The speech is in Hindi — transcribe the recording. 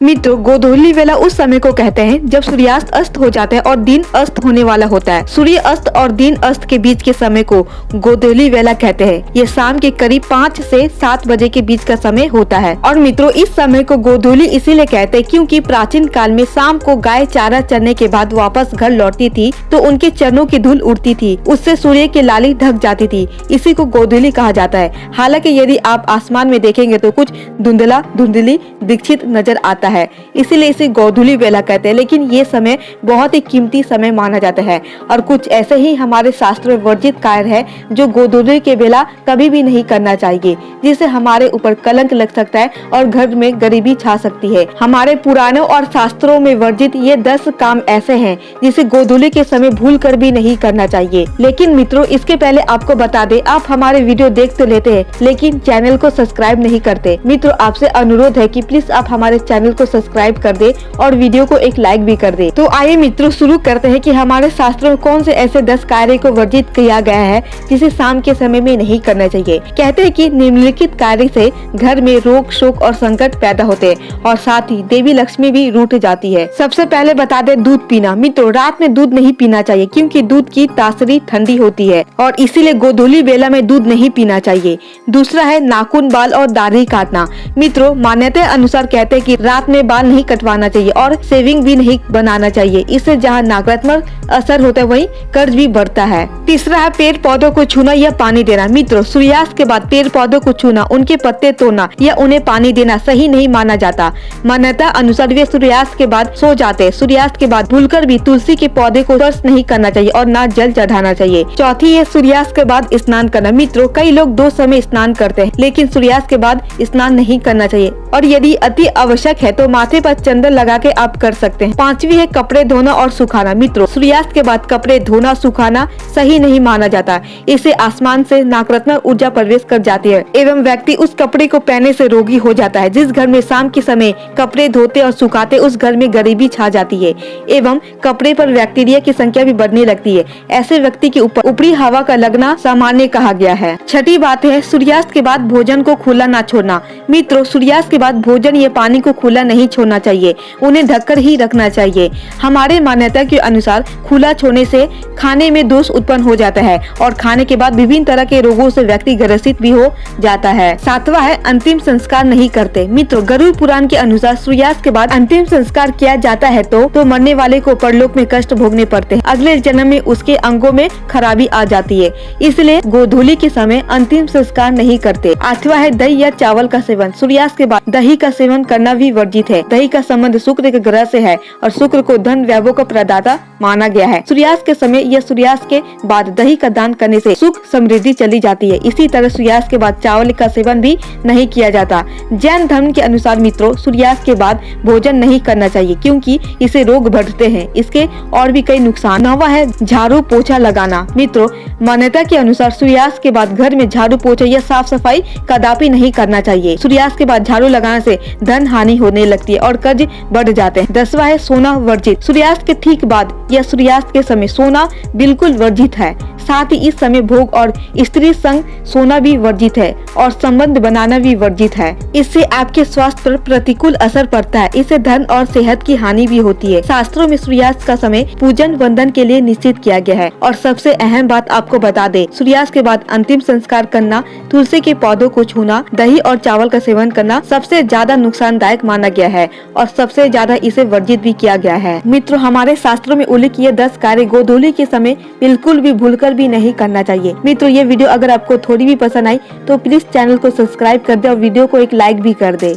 मित्रों, गोधूली वेला उस समय को कहते हैं जब सूर्यास्त अस्त हो जाता है और दिन अस्त होने वाला होता है। सूर्य अस्त और दिन अस्त के बीच के समय को गोधूली वेला कहते हैं। ये शाम के करीब 5 से 7 बजे के बीच का समय होता है। और मित्रों, इस समय को गोधूली इसीलिए कहते हैं क्योंकि प्राचीन काल में शाम को गाय चारा चरने के बाद वापस घर लौटती थी तो उनके चरणों की धूल उड़ती थी, उससे सूर्य की लाली ढक जाती थी। इसी को गोधूली कहा जाता है। हालांकि यदि आप आसमान में देखेंगे तो कुछ धुंधला धुंधली दीक्षित नजर आता है, इसीलिए इसे गोधूली वेला कहते हैं। लेकिन ये समय बहुत ही कीमती समय माना जाता है और कुछ ऐसे ही हमारे शास्त्रों में वर्जित कार्य है जो गोधूली के वेला कभी भी नहीं करना चाहिए, जिससे हमारे ऊपर कलंक लग सकता है और घर में गरीबी छा सकती है। हमारे पुराणों और शास्त्रों में वर्जित ये 10 काम ऐसे हैं जिसे गोधूली के समय भूल कर भी नहीं करना चाहिए। लेकिन मित्रों, इसके पहले आपको बता दें, आप हमारे वीडियो देख तो लेते हैं लेकिन चैनल को सब्सक्राइब नहीं करते। मित्रों, आपसे अनुरोध है कि प्लीज आप हमारे चैनल को सब्सक्राइब कर दे और वीडियो को एक लाइक भी कर दे। तो आइए मित्रों, शुरू करते हैं कि हमारे शास्त्रों में कौन से ऐसे 10 कार्य को वर्जित किया गया है जिसे शाम के समय में नहीं करना चाहिए। कहते हैं कि निम्नलिखित कार्य से घर में रोग शोक और संकट पैदा होते हैं और साथ ही देवी लक्ष्मी भी रूठ जाती है। सबसे पहले बता दे, दूध पीना। मित्रों, रात में दूध नहीं पीना चाहिए क्योंकि दूध की तासीर ठंडी होती है और इसीलिए गोधूली बेला में दूध नहीं पीना चाहिए। दूसरा है नाखून, बाल और दाढ़ी काटना। मित्रों, मान्यता अनुसार कहते हैं कि रात में बाल नहीं कटवाना चाहिए और शेविंग भी नहीं बनाना चाहिए। इससे जहाँ नकारात्मक असर होता है वहीं कर्ज भी बढ़ता है। तीसरा है पेड़ पौधों को छूना या पानी देना। मित्रों, सूर्यास्त के बाद पेड़ पौधों को छूना, उनके पत्ते तोड़ना या उन्हें पानी देना सही नहीं माना जाता। मान्यता अनुसार वे सूर्यास्त के बाद सो जाते हैं। सूर्यास्त के बाद भूलकर भी तुलसी के पौधे को स्पर्श नहीं करना चाहिए और न जल चढ़ाना चाहिए। चौथी है सूर्यास्त के बाद स्नान करना। मित्रों, कई लोग 2 समय स्नान करते हैं लेकिन सूर्यास्त के बाद स्नान नहीं करना चाहिए और यदि अति आवश्यक है तो माथे पर चंदन लगा के आप कर सकते हैं। पांचवी है कपड़े धोना और सुखाना। मित्रों, सूर्यास्त के बाद कपड़े धोना सुखाना सही नहीं माना जाता। इससे आसमान से नकारात्मक ऊर्जा प्रवेश कर जाती है एवं व्यक्ति उस कपड़े को पहनने से रोगी हो जाता है। जिस घर में शाम के समय कपड़े धोते और सुखाते उस घर में गरीबी छा जाती है एवं कपड़े पर बैक्टीरिया की संख्या भी बढ़ने लगती है। ऐसे व्यक्ति के ऊपर ऊपरी हवा का लगना सामान्य कहा गया है। छठी बात है सूर्यास्त के बाद भोजन को खुला न छोड़ना। मित्रों, सूर्यास्त के बाद भोजन या पानी को खुला नहीं छोड़ना चाहिए, उन्हें ढककर ही रखना चाहिए। हमारे मान्यता के अनुसार खुला छोड़ने से खाने में दोष उत्पन्न हो जाता है और खाने के बाद विभिन्न तरह के रोगों से व्यक्ति ग्रसित भी हो जाता है। सातवां है अंतिम संस्कार नहीं करते। मित्रों, गरुड़ पुराण के अनुसार सूर्यास्त के बाद अंतिम संस्कार किया जाता है तो मरने वाले को परलोक में कष्ट भोगने पड़ते हैं। अगले जन्म में उसके अंगों में खराबी आ जाती है, इसलिए गोधूली के समय अंतिम संस्कार नहीं करते। आठवां है दही या चावल का सेवन। सूर्यास्त के बाद दही का सेवन करना भी वर्जित है। दही का संबंध शुक्र के ग्रह से है और शुक्र को धन वैभव का प्रदाता माना गया है। सूर्यास्त के समय या सूर्यास्त के बाद दही का दान करने से सुख समृद्धि चली जाती है। इसी तरह सूर्यास्त के बाद चावल का सेवन भी नहीं किया जाता। जैन धर्म के अनुसार मित्रों, सूर्यास्त के बाद भोजन नहीं करना चाहिए क्योंकि इसे रोग बढ़ते हैं। इसके और भी कई नुकसान। नौवां है झाड़ू पोछा लगाना। मित्रों, मान्यता के अनुसार सूर्यास्त के बाद घर में झाड़ू पोछा या साफ सफाई कदापि नहीं करना चाहिए। सूर्यास्त के बाद झाड़ू लगाने से धन हानि होने लगती है और कर्ज बढ़ जाते हैं। 10वां है सोना वर्जित। सूर्यास्त के ठीक बाद या सूर्यास्त के समय सोना बिल्कुल वर्जित है। साथ ही इस समय भोग और स्त्री संग सोना भी वर्जित है और संबंध बनाना भी वर्जित है। इससे आपके स्वास्थ्य पर प्रतिकूल असर पड़ता है। इससे धन और सेहत की हानि भी होती है। शास्त्रों में सूर्यास्त का समय पूजन वंदन के लिए निश्चित किया गया है। और सबसे अहम बात आपको बता दे, सूर्यास्त के बाद अंतिम संस्कार करना, तुलसी के पौधों को छूना, दही और चावल का सेवन करना सबसे ज्यादा नुकसानदायक माना गया है और सबसे ज्यादा इसे वर्जित भी किया गया है। मित्रों, हमारे शास्त्रों में उल्लेख किए 10 कार्य गोधूली के समय बिल्कुल भी भूलकर भी नहीं करना चाहिए। मित्रों, ये वीडियो अगर आपको थोड़ी भी पसंद आई तो प्लीज चैनल को सब्सक्राइब कर दे और वीडियो को एक लाइक भी कर दे।